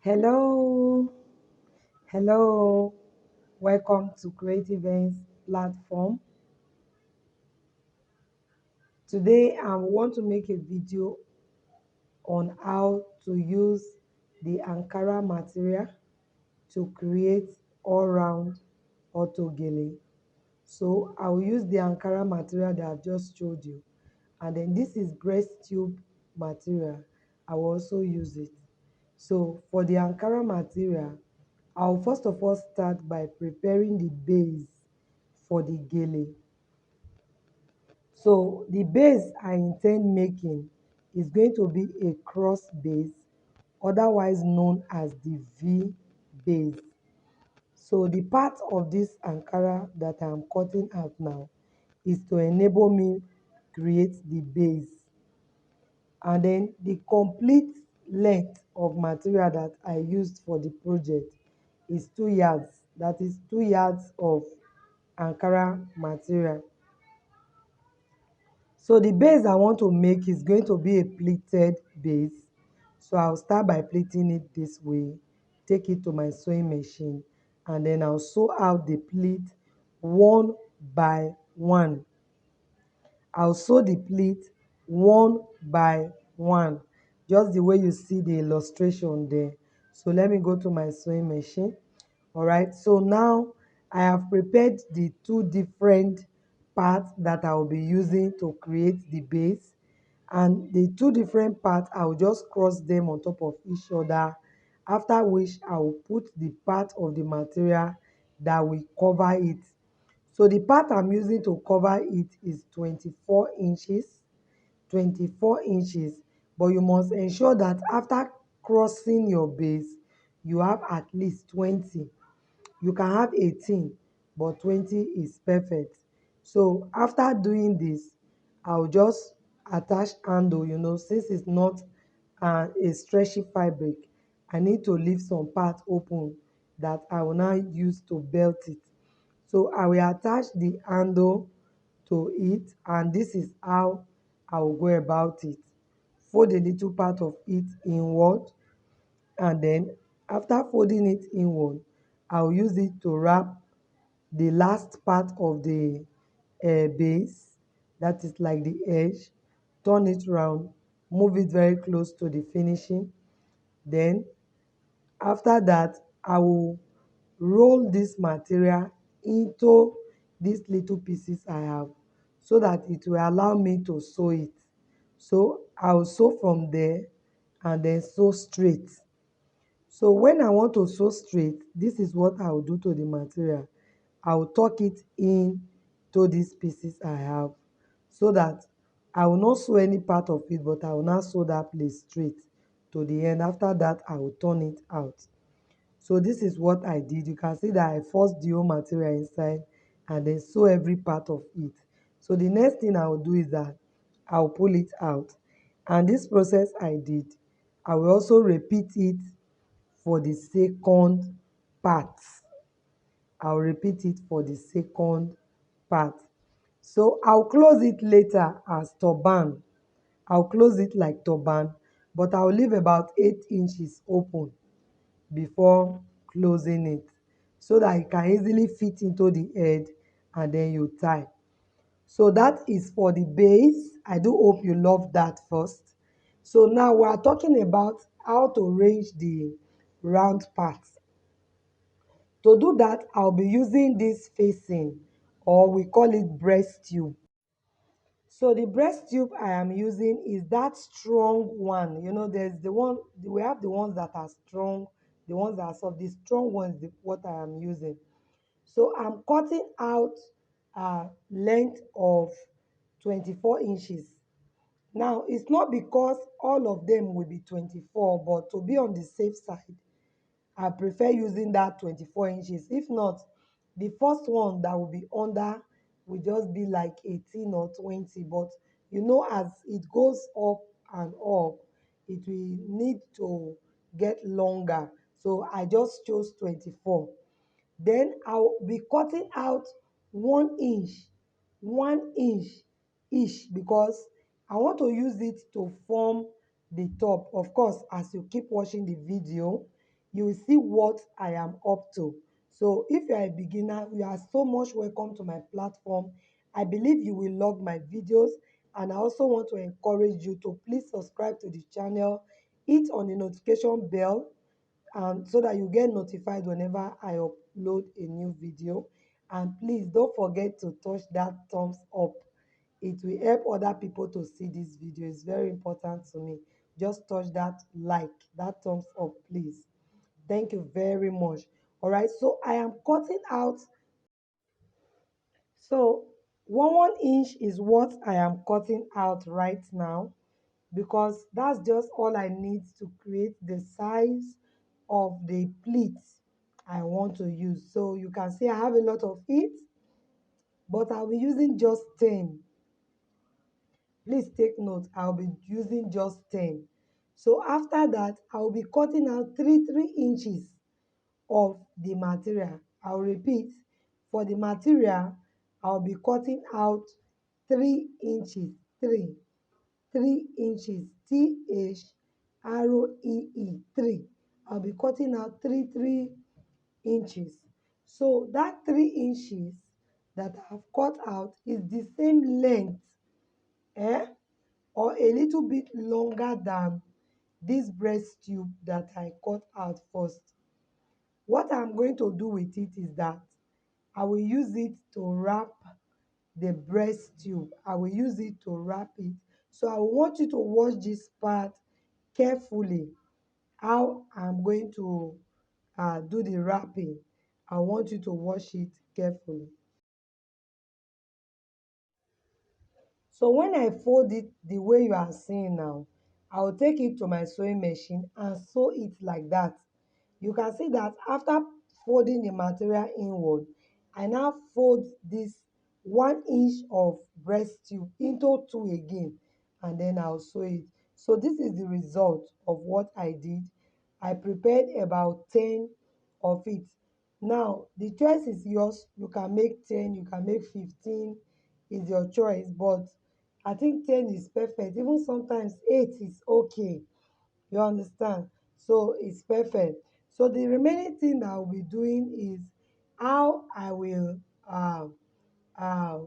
Hello, hello, welcome to Creative Events platform. Today I want to make a video on how to use the Ankara material to create all-round auto gele. So I will use the Ankara material that I've just showed you, and then this is breast tube material. I will also use it. So for the Ankara material, I'll first of all start by preparing the base for the gele. So the base I intend making is going to be a cross base, otherwise known as the V base. So the part of this Ankara that I'm cutting out now is to enable me create the base. And then the complete length of material that I used for the project is 2 yards. That is 2 yards of Ankara material. So the base I want to make is going to be a pleated base. So I'll start by pleating it this way, take it to my sewing machine, and then I'll sew out the pleat one by one. I'll sew the pleat one by one, just the way you see the illustration there. So let me go to my sewing machine. All right, so now I have prepared the two different parts that I will be using to create the base, and the two different parts I will just cross them on top of each other, after which I will put the part of the material that will cover it. So the part I'm using to cover it is 24 inches, 24 inches, but you must ensure that after crossing your base, you have at least 20. You can have 18, but 20 is perfect. So after doing this, I'll just attach handle, since it's not a stretchy fabric, I need to leave some part open that I will now use to belt it. So I will attach the handle to it, and this is how I will go about it. Fold a little part of it inward, and then after folding it inward, I'll use it to wrap the last part of the base, that is like the edge, turn it round, move it very close to the finishing. Then after that, I will roll this material into these little pieces I have, so that it will allow me to sew it. So I will sew from there and then sew straight. So when I want to sew straight, this is what I will do to the material. I will tuck it in to these pieces I have, so that I will not sew any part of it, but I will not sew that place straight to the end. After that, I will turn it out. So this is what I did. You can see that I forced the whole material inside and then sew every part of it. So the next thing I will do is that I will pull it out. And this process I did, I will also repeat it for the second part. I'll repeat it for the second part. So I'll close it later as turban. I'll close it like turban, but I'll leave about 8 inches open before closing it, so that it can easily fit into the head, and then you tie. So that is for the base. I do hope you love that first. So now we are talking about how to arrange the round parts. To do that, I'll be using this facing, or we call it breast tube. So the breast tube I am using is that strong one. There's the one, we have the ones that are strong, the ones that are soft. The strong one is what I am using. So I'm cutting out a length of 24 inches. Now, it's not because all of them will be 24, but to be on the safe side, I prefer using that 24 inches. If not, the first one that will be under will just be like 18 or 20. But as it goes up and up, it will need to get longer. So I just chose 24. Then I'll be cutting out 1 inch, 1 inch each, because I want to use it to form the top. Of course, as you keep watching the video, you will see what I am up to. So if you are a beginner, you are so much welcome to my platform. I believe you will love my videos, and I also want to encourage you to please subscribe to the channel, hit on the notification bell, and so that you get notified whenever I upload a new video. And please don't forget to touch that thumbs up. It will help other people to see this video. It's very important to me. Just touch that like, that thumbs up, please. Thank you very much. All right, so I am cutting out. So 1 inch is what I am cutting out right now, because that's just all I need to create the size of the pleats I want to use. So you can see I have a lot of it, but I'll be using just 10. Please take note, I'll be using just 10. So after that, I'll be cutting out 3 inches of the material. I'll repeat, for the material, I'll be cutting out 3 inches, 3 inches, THREE, 3. I'll be cutting out 3 inches. So that 3 inches that I've cut out is the same length, eh? Or a little bit longer than this breast tube that I cut out first. What I'm going to do with it is that I will use it to wrap the breast tube. I will use it to wrap it. So I want you to watch this part carefully, how I'm going to do the wrapping. I want you to watch it carefully. So when I fold it the way you are seeing now, I will take it to my sewing machine and sew it like that. You can see that after folding the material inward, I now fold this 1 inch of breast tube into two again, and then I'll sew it. So this is the result of what I did. I prepared about 10 of it. Now the choice is yours. You can make 10, you can make 15, is your choice, but I think 10 is perfect. Even sometimes 8 is okay. You understand? So it's perfect. So the remaining thing that I'll be doing is how I will uh, uh,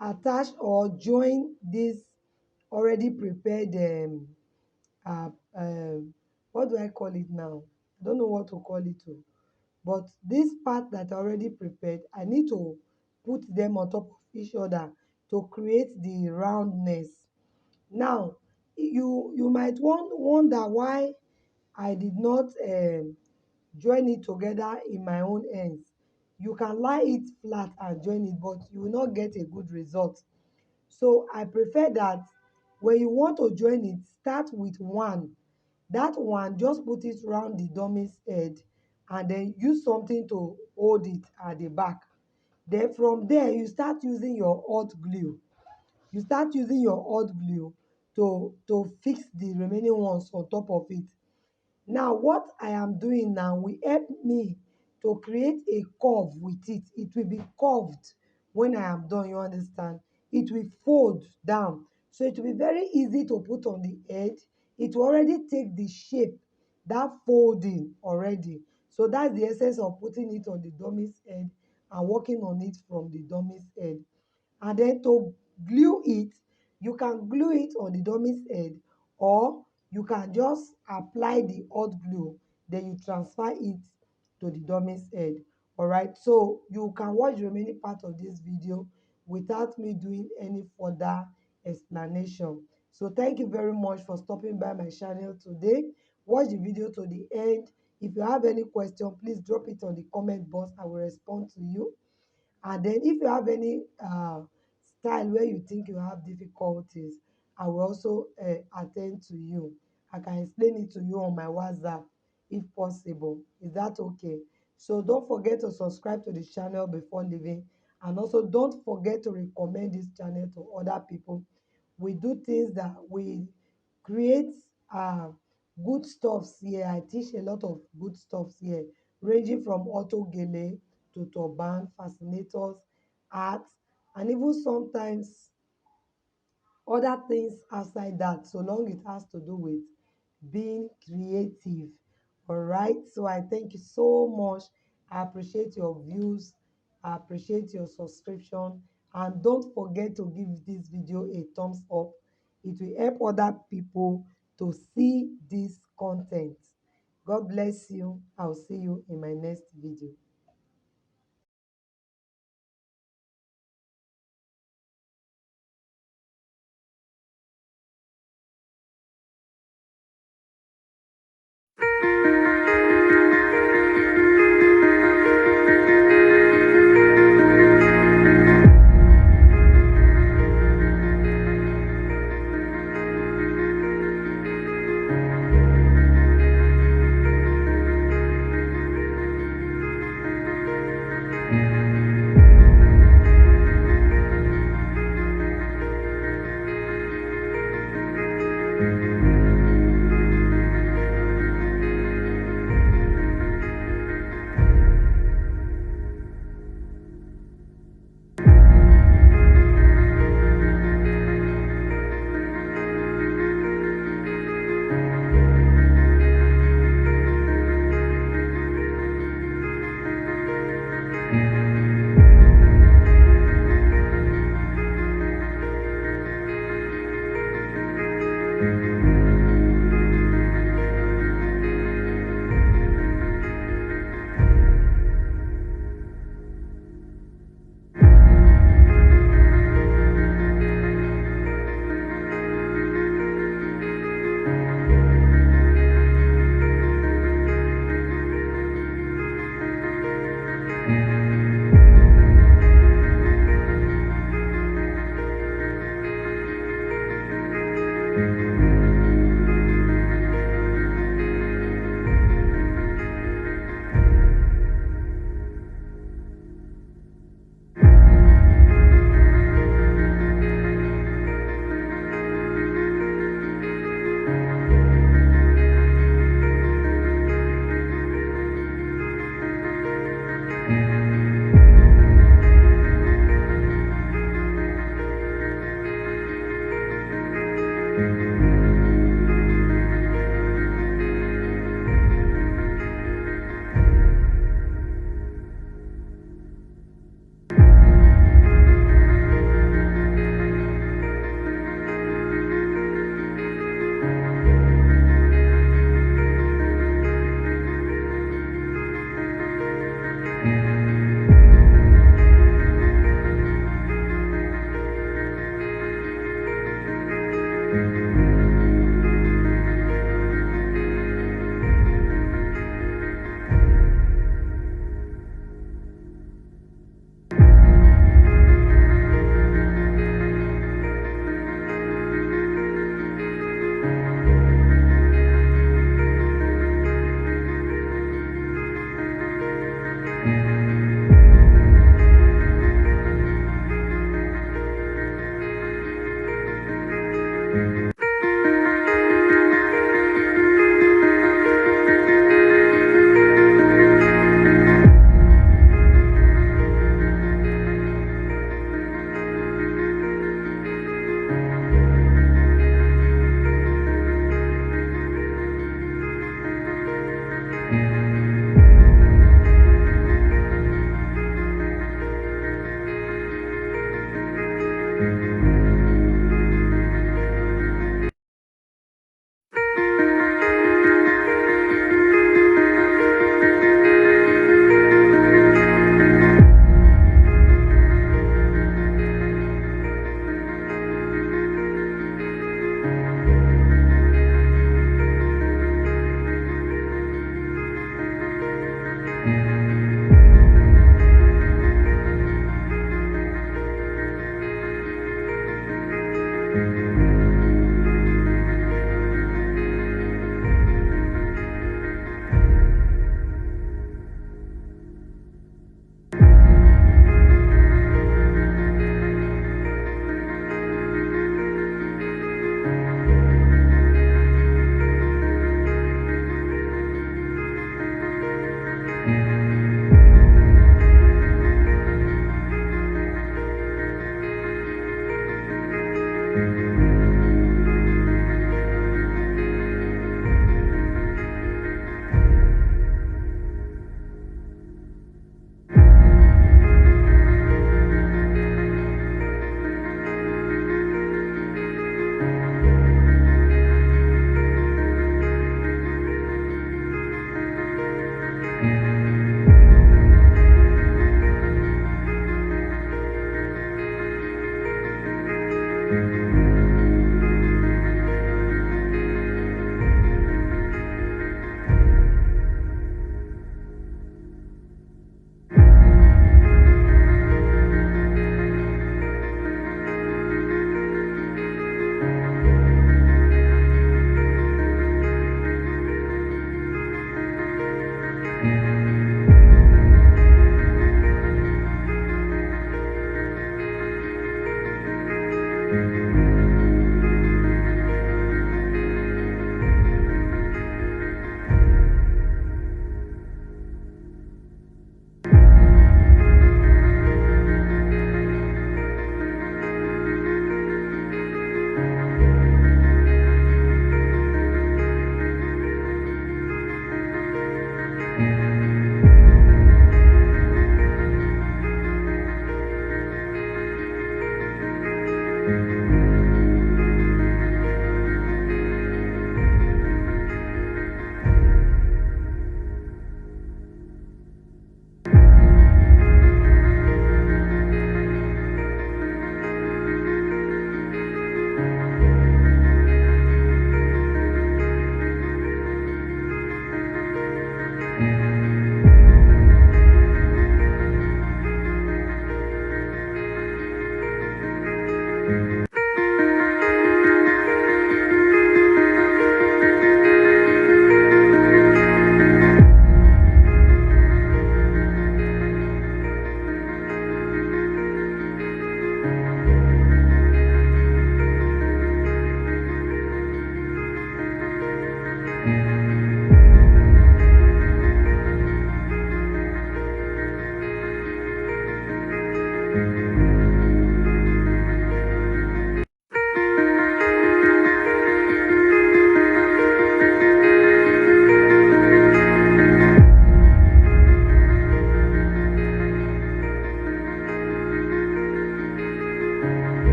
attach or join this already prepared uh, um, what do I call it now? I don't know what to call it to. But this part that I already prepared, I need to put them on top of each other to create the roundness. Now, you might wonder why I did not join it together in my own ends. You can lie it flat and join it, but you will not get a good result. So I prefer that when you want to join it, start with one. That one, just put it round the dummy's head and then use something to hold it at the back. Then from there, you start using your hot glue. You start using your hot glue to fix the remaining ones on top of it. Now what I am doing now will help me to create a curve with it. It will be curved when I am done, you understand? It will fold down. So it will be very easy to put on the head. It will already take the shape, that folding already. So that's the essence of putting it on the dummy's head and working on it from the dummy's head. And then to glue it, you can glue it on the dummy's head, or you can just apply the hot glue, then you transfer it to the dummy's head. All right, so you can watch the remaining part of this video without me doing any further explanation. So thank you very much for stopping by my channel today. Watch the video to the end. If you have any question, please drop it on the comment box. I will respond to you. And then if you have any style where you think you have difficulties, I will also attend to you. I can explain it to you on my WhatsApp if possible. Is that okay? So don't forget to subscribe to the channel before leaving, and also don't forget to recommend this channel to other people. We do things that we create uh, good stuffs here. I teach a lot of good stuffs here, ranging from auto gele to turban, fascinators, art, and even sometimes other things outside that, so long it has to do with being creative. All right, so I thank you so much. I appreciate your views. I appreciate your subscription. And don't forget to give this video a thumbs up. It will help other people to see this content. God bless you. I'll see you in my next video.